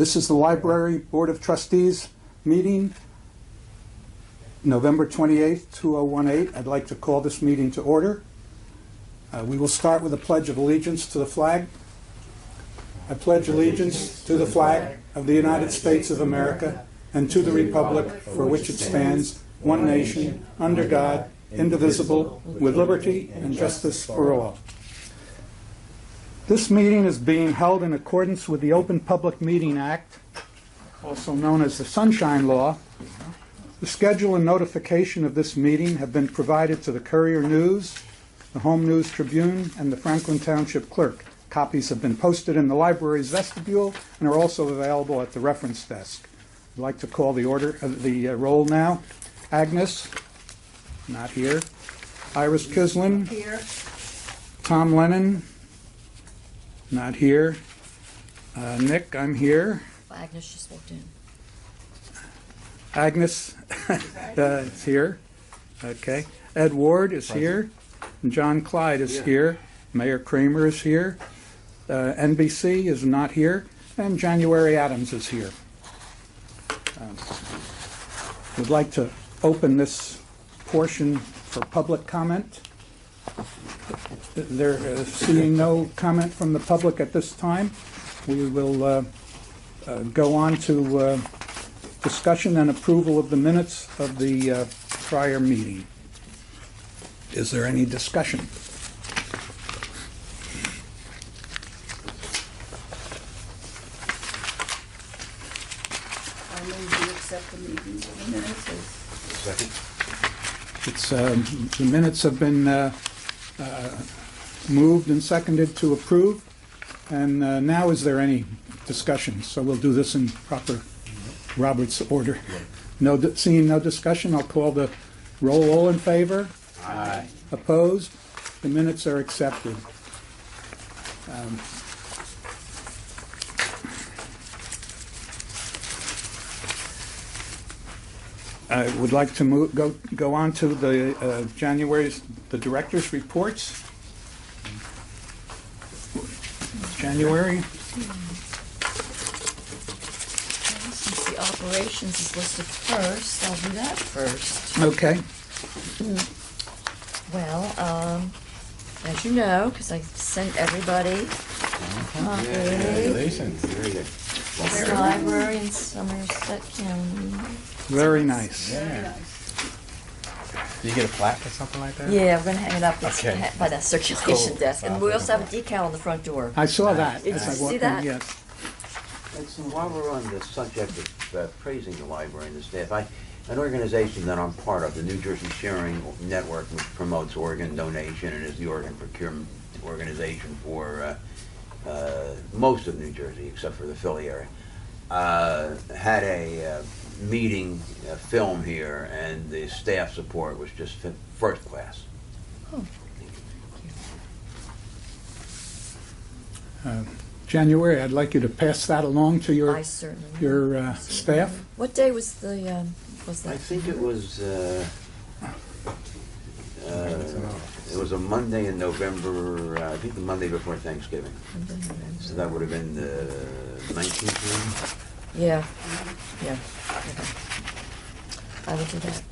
This is the Library Board of Trustees meeting, November 28th, 2018. I'd like to call this meeting to order. We will start with a pledge of allegiance to the flag. I pledge allegiance to the flag of the United States of America and to the republic for which it stands, one nation, under God, indivisible, with liberty and justice for all. This meeting is being held in accordance with the Open Public Meeting Act, also known as the Sunshine Law. The schedule and notification of this meeting have been provided to the Courier News, the Home News Tribune, and the Franklin Township Clerk. Copies have been posted in the library's vestibule and are also available at the reference desk. I'd like to call the roll now. Agnes, not here. Iris Kislin. Here. Tom Lennon, not here. Nick, I'm here. Well, Agnes just walked in. Agnes is here. Okay. Ed Ward is here. And John Clyde is here. Mayor Kramer is here. NBC is not here. And January Adams is here. We'd like to open this portion for public comment. They're seeing no comment from the public at this time. We will go on to discussion and approval of the minutes of the prior meeting. Is there any discussion? I move to accept the meetings of the minutes as... It's, the minutes have been moved and seconded to approve. And now is there any discussion? So we'll do this in proper Robert's order. Seeing no discussion, I'll call the roll. All in favor? Aye. Opposed? The minutes are accepted. I would like to go on to the the director's reports. January. Since the operations is listed first, I'll do that first. Okay. Well, as you know, because I sent everybody Congratulations. the library in Somerset County. Very nice. Yeah. Do you get a plaque or something like that? Yeah, we're going to hang it up Okay. by that circulation Cool. desk. And we also have a decal on the front door. I saw that. Did as you I see walked in, that? Yes. And so while we're on the subject of praising the library and the staff, an organization that I'm part of, the New Jersey Sharing Network, which promotes organ donation and is the organ procurement organization for most of New Jersey, except for the Philly area, had a meeting film here, and the staff support was just first class. Oh. January, I'd like you to pass that along to I certainly will. your staff. What day was the was that? I think it was a Monday in November, I think the Monday before Thanksgiving. So that would have been the 19th. Yeah. Okay. I will do that.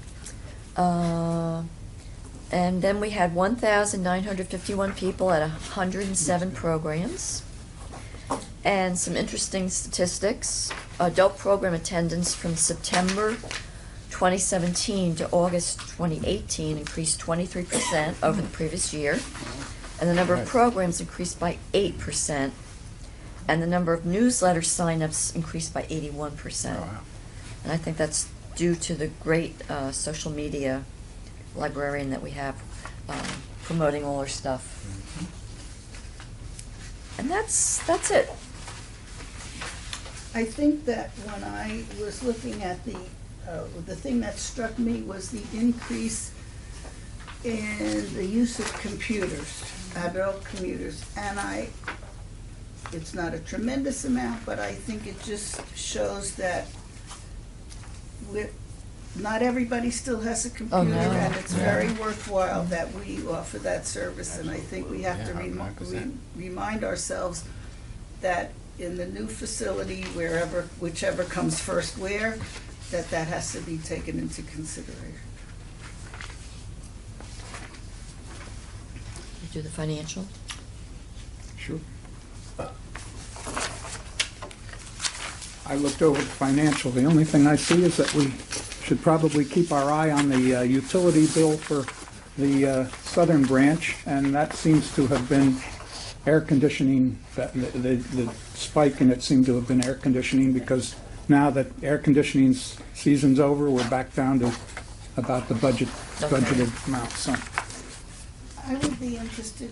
And then we had 1,951 people at 107 programs. And some interesting statistics. Adult program attendance from September 2017 to August 2018 increased 23% over the previous year. And the number of programs increased by 8%. And the number of newsletter signups increased by 81%. Oh, wow. And I think that's due to the great social media librarian that we have promoting all our stuff. And that's it. I think that when I was looking at the thing that struck me was the increase in the use of computers, adult computers. And it's not a tremendous amount, but I think it just shows that not everybody still has a computer, no. and it's very worthwhile that we offer that service. And I think we have to Yeah, 100%. remind ourselves that in the new facility, whichever comes first where, that has to be taken into consideration. You do the financial? Sure. I looked over the financial. The only thing I see is that we should probably keep our eye on the utility bill for the southern branch, and that seems to have been air conditioning. The spike in it seemed to have been air conditioning, because now that air conditioning season's over, we're back down to about the budgeted amount. So I would be interested,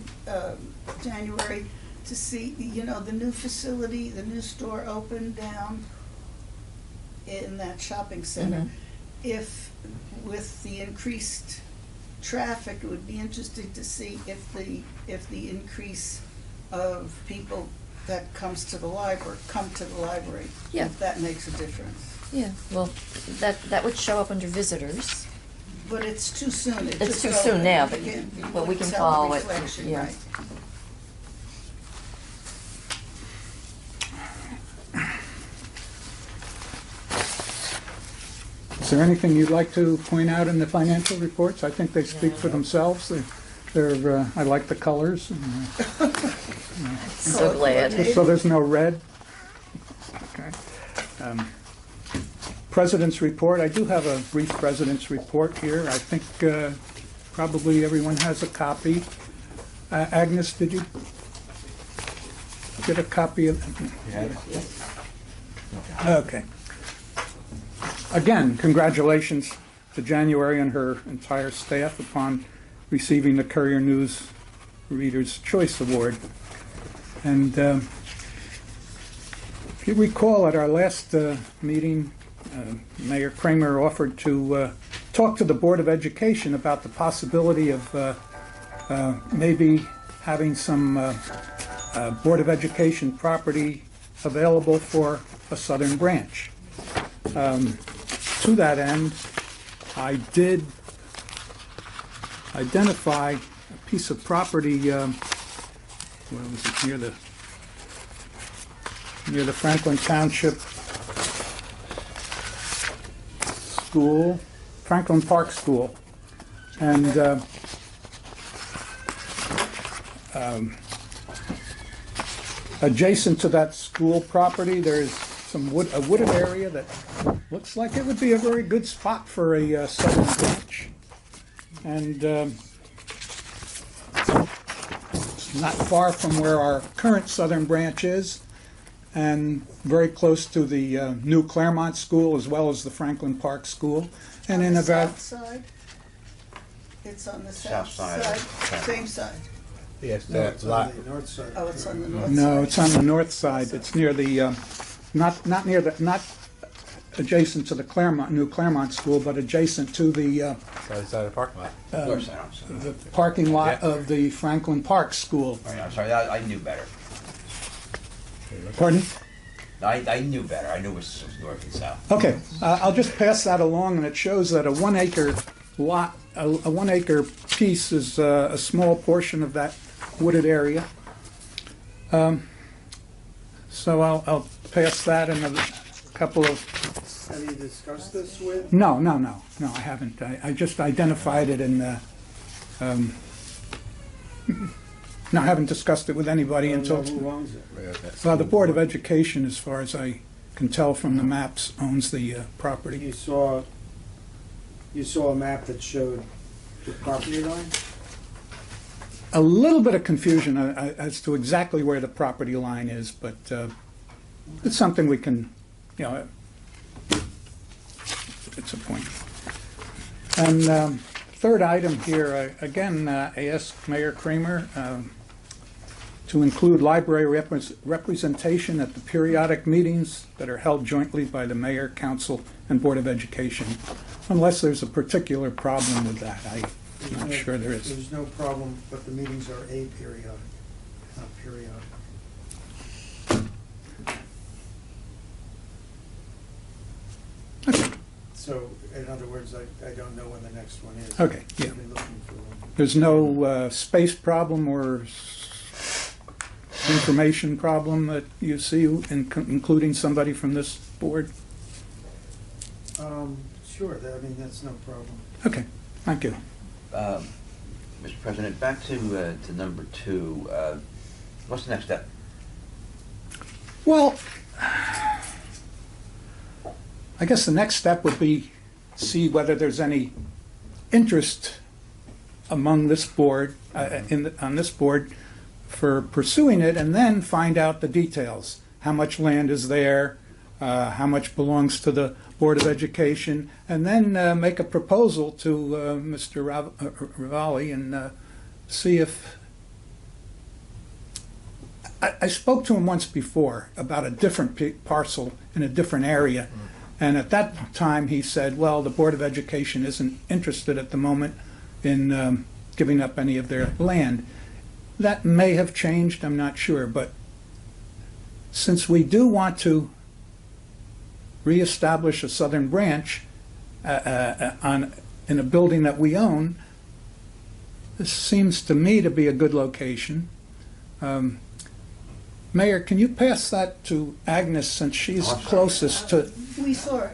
January, to see, the new facility, the new store opened down in that shopping center. Mhm. If, with the increased traffic, it would be interesting to see if the increase of people that come to the library. Yeah. If that makes a difference. Yeah, well, that would show up under visitors. But it's too soon. It It's just too opened. soon now, but Again, you we wouldn't can tell the follow it, reflection, yeah. right. is there anything you'd like to point out in the financial reports? I think they speak for themselves. I like the colors. So glad. So there's no red. Okay. President's report. I do have a brief president's report here. I think probably everyone has a copy. Agnes, did you get a copy of it? Okay. Again, congratulations to January and her entire staff upon receiving the Courier News Reader's Choice Award. And if you recall, at our last meeting, Mayor Kramer offered to talk to the Board of Education about the possibility of maybe having some Board of Education property available for a southern branch. To that end, I did identify a piece of property, where was it, near the Franklin Township School, Franklin Park School. And adjacent to that school property, there's a wooded area that looks like it would be a very good spot for a southern branch. And it's not far from where our current southern branch is, and very close to the new Claremont School as well as the Franklin Park School. And in about... South side? It's on the South south side. side, same side. Yes, No, that it's lot. on the north side. Oh, it's on the north side. No, it's on the north side. It's near the, not adjacent to the new Claremont School, but adjacent to the Other side of the parking lot. North side, I'm sorry. the parking lot Yeah. of the Franklin Park School. Oh, yeah, I'm sorry, I knew better. Pardon? I knew better. I knew it was north and south. Okay, I'll just pass that along, and it shows that a 1 acre lot, a 1 acre piece is a small portion of that wooded area. So I'll pass that and a couple of... Have you discussed this with? No, I haven't. I just identified it and, no, I haven't discussed it with anybody I until... don't know who owns it. The Board of Education, as far as I can tell from the maps, owns the property. You saw a map that showed the property line? A little bit of confusion as to exactly where the property line is, but it's something we can, it's a point. And third item here, again, I asked Mayor Kramer to include library representation at the periodic meetings that are held jointly by the Mayor, Council, and Board of Education, unless there's a particular problem with that. I'm not sure there is. There's no problem, but the meetings are aperiodic, not periodic. So, in other words, I don't know when the next one is. Okay, yeah. I've been looking for one. There's no space problem or information problem that you see, including somebody from this board? Sure, I mean, that's no problem. Okay, thank you. Mr. President, back to number 2. What's the next step? Well, I guess the next step would be see whether there's any interest among this board, on this board, for pursuing it, and then find out the details. How much land is there? How much belongs to the Board of Education? And then make a proposal to Mr. Ravalli and see if... I spoke to him once before about a different parcel in a different area, and at that time he said, well, the Board of Education isn't interested at the moment in giving up any of their land. That may have changed, I'm not sure, but since we do want to reestablish a southern branch in a building that we own, this seems to me to be a good location. Mayor, can you pass that to Agnes, since she's closest to... We saw it.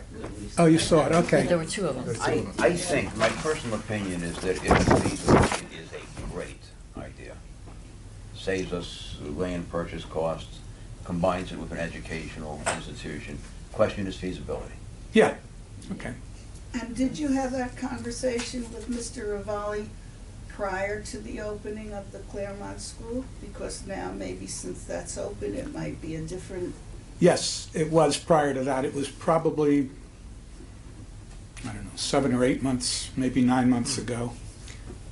Oh, you saw it, okay. There were 2 of them. I think, my personal opinion is that if it's feasible, it is a great idea. Saves us land purchase costs, combines it with an educational institution. Question is feasibility. Yeah, okay. And did you have that conversation with Mr. Ravalli prior to the opening of the Claremont School? Because now, maybe since that's open, it might be a different... Yes, it was prior to that. It was probably, I don't know, 7 or 8 months, maybe 9 months ago.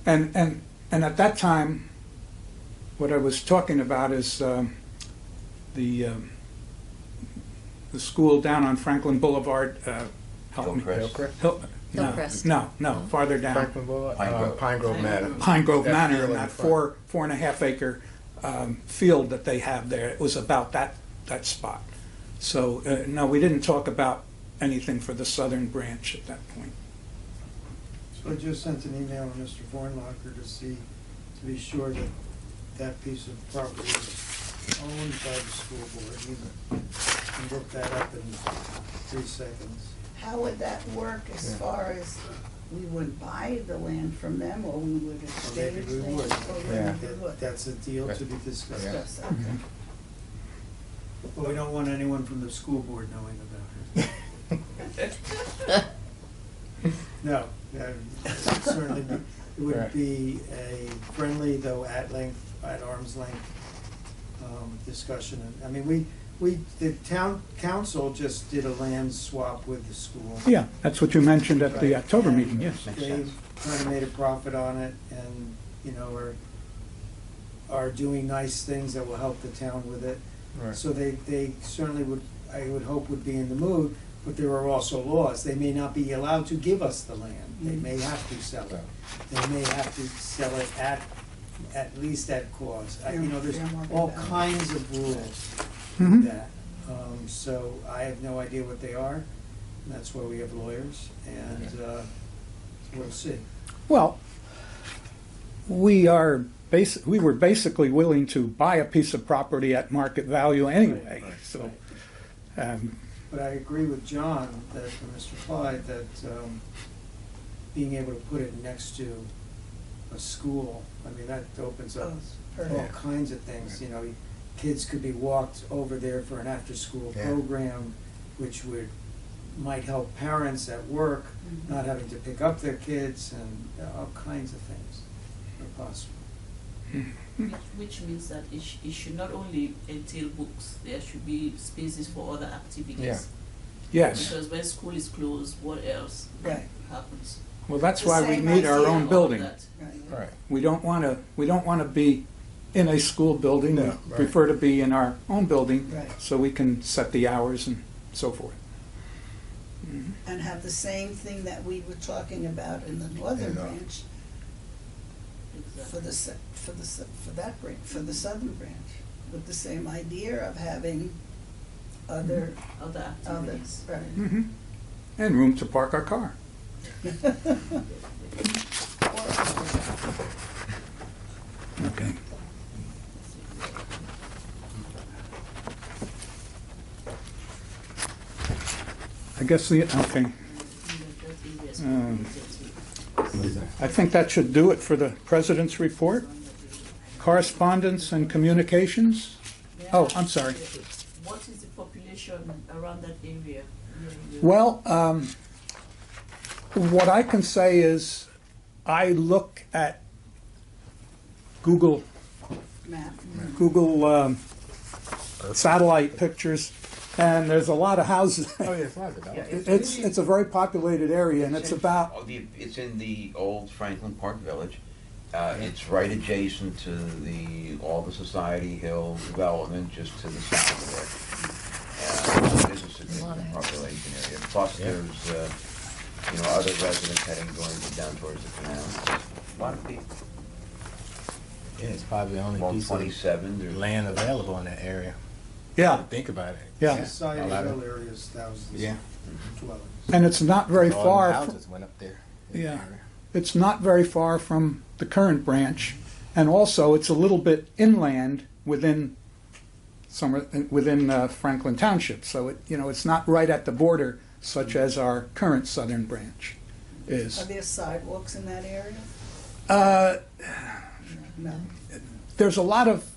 And at that time, what I was talking about is the school down on Franklin Boulevard. Help me. Hillcrest? Hillcrest. No, farther down. Franklin Boulevard? Pine Grove. Pine Grove Manor. Pine Grove That Manor, field and in that front. 4.5 acre field that they have there. It was about that spot. So, no, we didn't talk about anything for the southern branch at that point. So I just sent an email to Mr. Vornlocker to be sure that that piece of property is owned by the school board. He can look that up in 3 seconds. How would that work as far as we would buy the land from them, or we would exchange Maybe we land? would. Or Yeah. maybe we would. That's a deal to be discussed. Yeah. Yes, okay. But we don't want anyone from the school board knowing about it. No, certainly, it would Right. be a friendly, though at arm's length discussion. And, I mean, the town council just did a land swap with the school. Yeah, that's what you mentioned at the October meeting, yes. Makes They sense. kind of made a profit on it and, are doing nice things that will help the town with it. Right. So they certainly would, I would hope, would be in the mood, but there are also laws. They may not be allowed to give us the land. They may have to sell it. They may have to sell it at least at cost. There's all kinds of rules Mhm. with that. So I have no idea what they are. And that's why we have lawyers, and we'll see. Well, we were basically willing to buy a piece of property at market value anyway, Right. so. But I agree with John, that, Mr. Clyde, that being able to put it next to a school, I mean, that opens up Oh, all perfect. kinds of things, kids could be walked over there for an after-school Yeah. program, which might help parents at work, Mhm. not having to pick up their kids, and all kinds of things are possible. Which means that it should not only entail books, there should be spaces for other activities. Yeah. Yes, Because when school is closed, what else Right. happens? well, that's The why we same need our idea, own all building. That- Right. Right. We don't want to be in a school building. No, We right. prefer to be in our own building, Right. so we can set the hours and so forth. And have the same thing that we were talking about in the northern Yeah. branch Exactly. for the southern branch, with the same idea of having other, Other other, activities. right. Mhm. And room to park our car. Okay. guess the, okay. I think that should do it for the president's report. Correspondence and communications? Oh, I'm sorry. What is the population around that area? Well, what I can say is I look at Google satellite pictures, and there's a lot of houses. Oh, yeah, it's not developed. It's a very populated area, and it's about, It's in the old Franklin Park Village. It's right adjacent to all the Society Hill development, just to the south of there. It is a significant population area. Plus, there's other residents going down towards the canal. A lot of people. Yeah, it's probably the only Along piece 27, of there's land available in that area. yeah, Think about it. yeah. Society A lot of- Hill area is thousands Yeah. of dwellings. And it's not very All far. the From, houses went up there. in the Yeah. area. it's not very far from the current branch, and also it's a little bit inland within Franklin Township. So it's not right at the border, such as our current southern branch is. Are there sidewalks in that area? No. There's a lot of,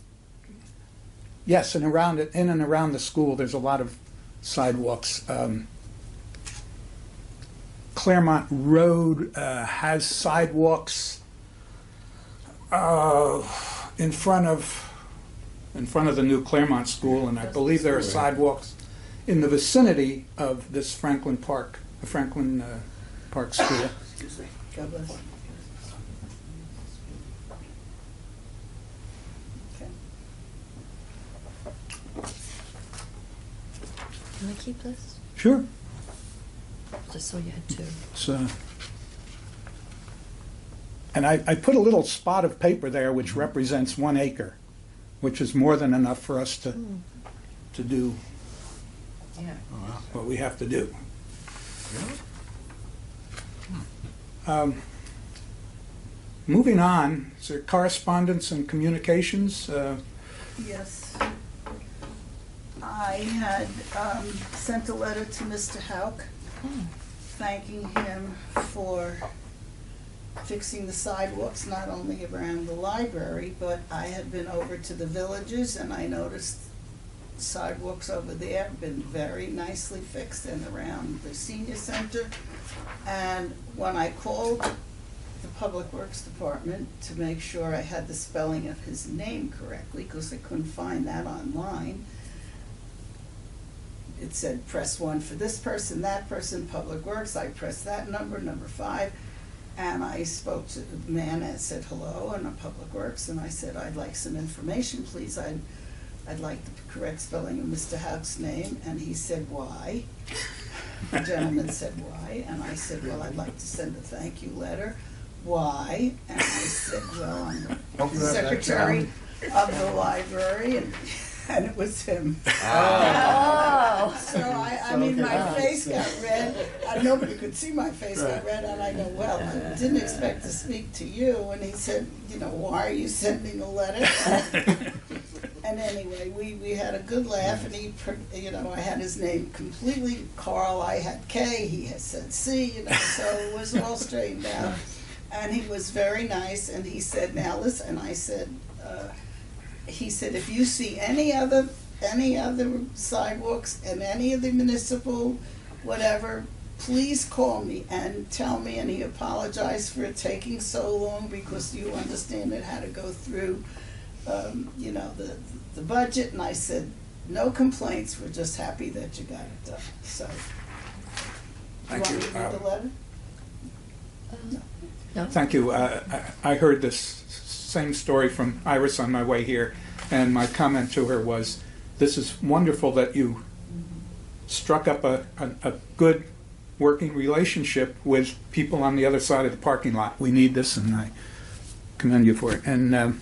yes, and in and around the school, there's a lot of sidewalks. Claremont Road has sidewalks in front of the new Claremont School, and I believe there are sidewalks in the vicinity of this Franklin Park School. Excuse me. God bless. Okay. Can I keep this? Sure. Just so you had two. So, and I put a little spot of paper there which represents 1 acre, which is more than enough for us to do what we have to do. Moving on, is there correspondence and communications? Yes. I had sent a letter to Mr. Hauk, thanking him for fixing the sidewalks, not only around the library, but I had been over to the villages, and I noticed sidewalks over there have been very nicely fixed, and around the senior center. And when I called the Public Works Department to make sure I had the spelling of his name correctly, because I couldn't find that online, it said press 1 for this person, that person, Public Works. I pressed that number 5, and I spoke to the man and said hello, and Public Works, and I said, I'd like some information, please. I'd like the correct spelling of Mr. Hauk's name, and he said, why? The gentleman said, why? And I said, well, I'd like to send a thank you letter. Why? And I said, well, I'm the secretary of the library, and it was him. Oh. So I mean, my face got red. Nobody could see my face got red, and I go, well, I didn't expect to speak to you. And he said, why are you sending a letter? And anyway, we had a good laugh, and I had his name completely Carl. I had K. He had said C. So it was all straightened out. And he was very nice, and he said, now listen, and I said, he said, if you see any other sidewalks and any of the municipal whatever, please call me and tell me. And he apologized for it taking so long, because you understand it had to go through, the budget. And I said, no complaints, we're just happy that you got it done. So, Thank you. Want me to read the letter? No? Thank you. I heard this same story from Iris on my way here, and my comment to her was, this is wonderful that you struck up a good working relationship with people on the other side of the parking lot. We need this, and I commend you for it. And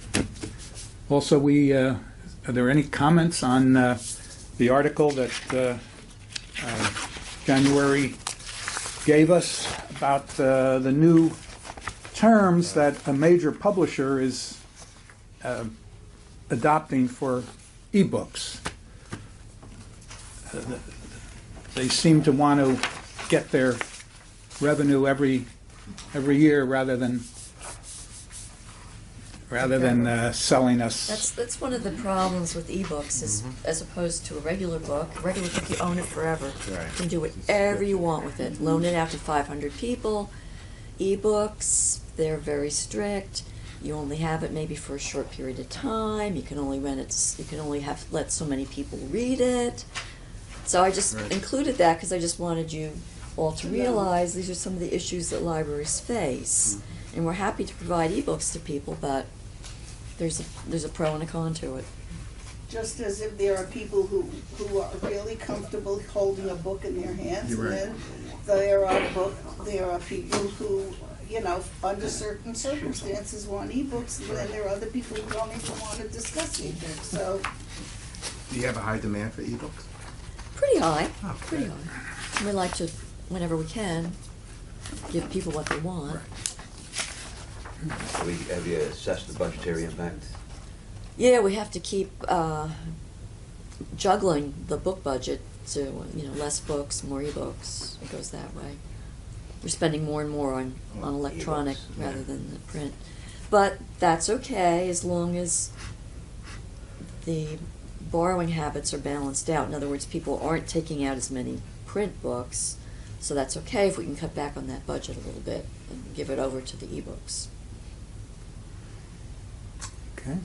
also, are there any comments on the article that January gave us about the new terms that a major publisher is adopting for ebooks? They seem to want to get their revenue every year rather than selling us. That's one of the problems with ebooks is as opposed to a regular book you own it forever. Right. You can do whatever you want with it. Loan it out to 500 people. Ebooks, they're very strict. You only have it maybe for a short period of time. You can only rent it. You can only let so many people read it. So I just included that because I just wanted you all to realize these are some of the issues that libraries face, and we're happy to provide ebooks to people, but there's a pro and a con to it. Just as if there are people who are really comfortable holding a book in their hands, You're right. and then there are people who, under certain circumstances want ebooks, and then there are other people who don't even want to discuss ebooks, so. Do you have a high demand for ebooks? Pretty high, Oh, pretty good. high. We like to, whenever we can, give people what they want. Have you assessed the budgetary impact? Yeah, we have to keep juggling the book budget to, less books, more ebooks. It goes that way. We're spending more and more on electronic ebooks, rather than the print. But that's okay as long as the borrowing habits are balanced out. In other words, people aren't taking out as many print books, so that's okay if we can cut back on that budget a little bit and give it over to the ebooks. Okay.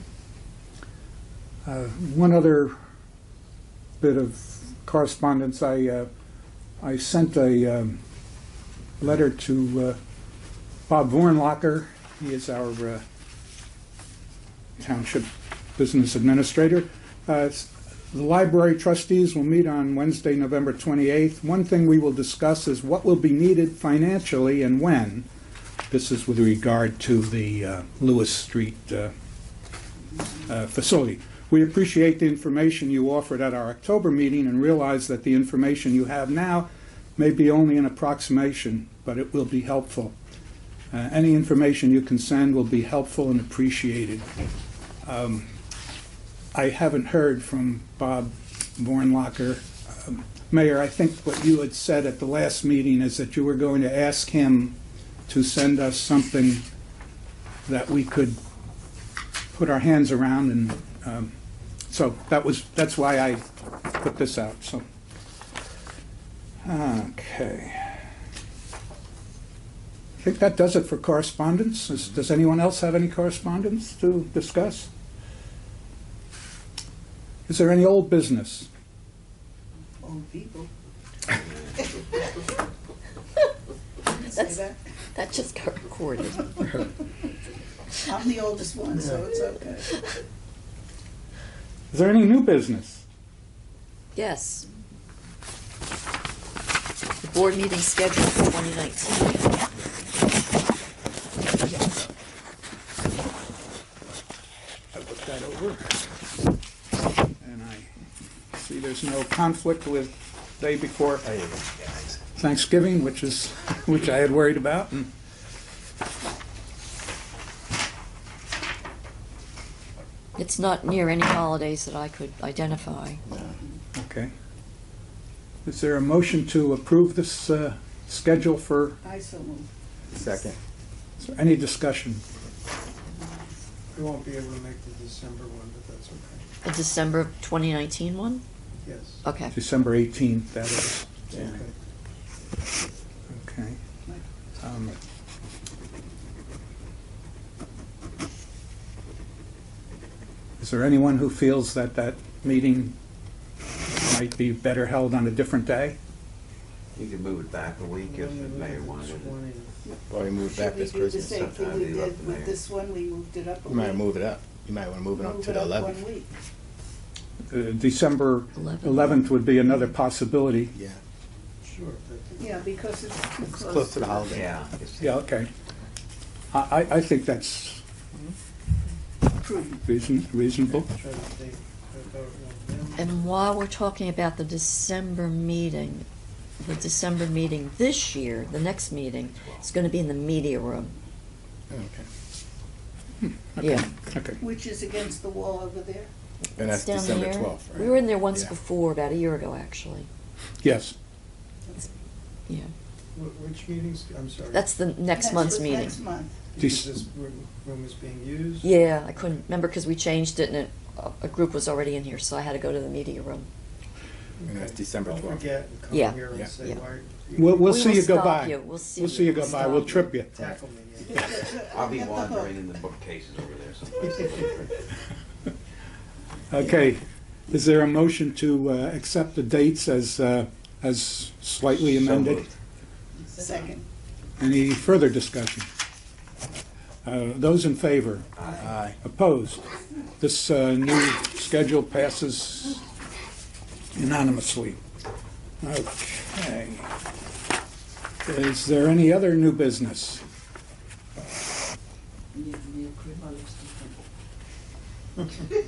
One other bit of correspondence. I sent a letter to Bob Vornlocker. He is our Township Business Administrator. The library trustees will meet on Wednesday, November 28th. One thing we will discuss is what will be needed financially and when. This is with regard to the Lewis Street facility. We appreciate the information you offered at our October meeting and realize that the information you have now may be only an approximation, but it will be helpful. Any information you can send will be helpful and appreciated. I haven't heard from Bob Vornlocker. Mayor, I think what you had said at the last meeting is that you were going to ask him to send us something that we could put our hands around, and so that's why I put this out. So, okay. I think that does it for correspondence. Does anyone else have any correspondence to discuss? Is there any old business? Old people. That's- That just got recorded. I'm the oldest one, so it's okay. Is there any new business? Yes. The board meeting scheduled for 2019. I looked that over, and I see there's no conflict with day before Thanksgiving, which I had worried about. And It's not near any holidays that I could identify. okay. Is there a motion to approve this schedule for? I so move. Second. Is there any discussion? We won't be able to make the December one, but that's okay. The December 2019 one? Yes. Okay. December 18th, that is. Okay. Okay. Is there anyone who feels that that meeting might be better held on a different day? You can move it back a week if the mayor wanted it. Well, we moved back this Should we do the Christmas. same thing Sometime we they left did the with mayor. this one? We moved it up a You might week. move it up. You might want to move it up to the 11th. 1 week. December 11th. 11th would be another possibility. Yeah. Sure. Yeah, because it's too It's close. close to the holiday. Yeah. I guess- Yeah, okay. I think that's Prudent. reasonable. Try to think about November. And while we're talking about the December meeting this year, the next meeting, is going to be in the media room. Okay. Yeah. Okay. Which is against the wall over there. And that's It's down December there. 12th, right? We were in there once Yeah. before, about a year ago, actually. Yes. Yeah, Which meetings, I'm sorry? that's the next That's month's what meeting. Next month. Is this room is being used? Yeah, I couldn't remember because we changed it and a group was already in here, so I had to go to the media room. And that's December Don't 12th. forget and come Yeah. here Yeah. and say Yeah. why. We'll We see will you go stop by. you. We'll see We'll see you go by. Stop We'll you. trip you. Tackle me, yeah. I'll be wandering in the bookcases over there someplace. Okay, is there a motion to accept the dates as slightly So amended? moved. Second. Any further discussion? Those in favor? Aye. Opposed? This new schedule passes unanimously. Okay. Is there any other new business? Near Kramer looks different.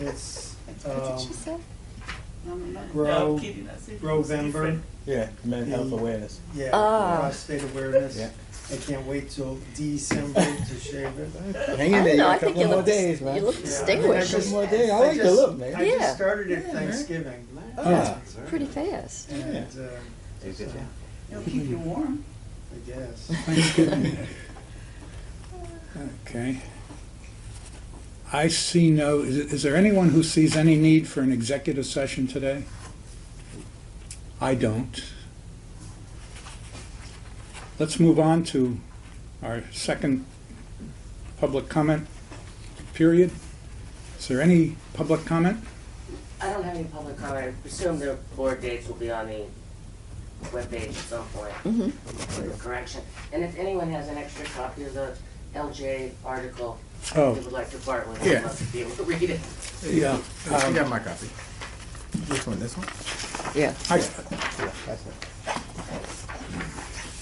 It's, What did she say? No, no, no. No, I'm Grow, kidding, I said it looks November, different. Yeah, mental health awareness. yeah, Ah. prostate awareness. Yeah. I can't wait till December to shave it. Hang in I there, don't you know, got I a think couple you more look, days, man. you look Yeah, distinguished. I Couple more days. I I like the just- look, man. I Yeah. just started at Thanksgiving. Ah. Pretty fast. And, Is it, yeah? It'll keep you warm. I guess. Thanksgiving. Okay. I see no, is there anyone who sees any need for an executive session today? I don't. Let's move on to our second public comment period. Is there any public comment? I don't have any public comment. I presume the board dates will be on the webpage at some point Mhm. for correction. And if anyone has an extra copy of the LJ article, Oh. they would like to part with, Yeah. they must be able to read it. Yeah. You got my copy. Which one, this one? Yeah. Yeah, that's it.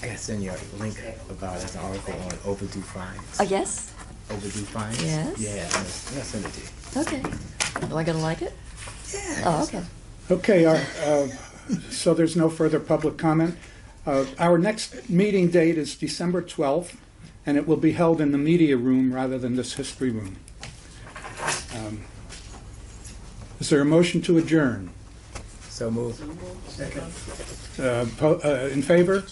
I gotta send you a link about an article on overdue fines. Yes? Overdue fines? Yes. Yeah, I'm gonna send it to you. Okay. Am I gonna like it? Yeah. Oh, okay. Okay, so there's no further public comment. Our next meeting date is December 12th, and it will be held in the media room rather than this history room. Is there a motion to adjourn? So move. Second. In favor?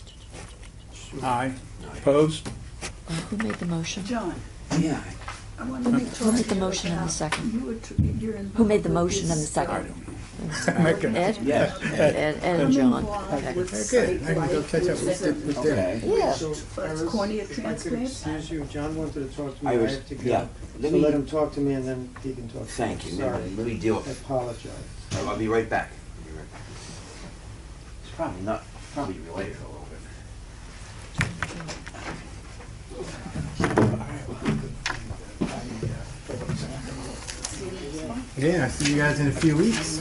Aye. Opposed? Who made the motion? John, Yeah. I want to make Who made the you motion and the about- second? you were you're involved Who made the with motion and the this, I second? don't know. Make it- Ed? Yes. Ed and I'm John. involved Okay. with Very good. I can go site catch up with them. Okay. Yeah. So, That's Iris, cornea if I could transplant? excuse you, John wanted to talk to me, I Iris, have to yeah. go. Let So me- let him talk to me and then he can talk to me. Thank you. Sorry, Let me deal I with it. apologize. I'll be right back. It's probably related a little bit. Yeah, I'll see you guys in a few weeks.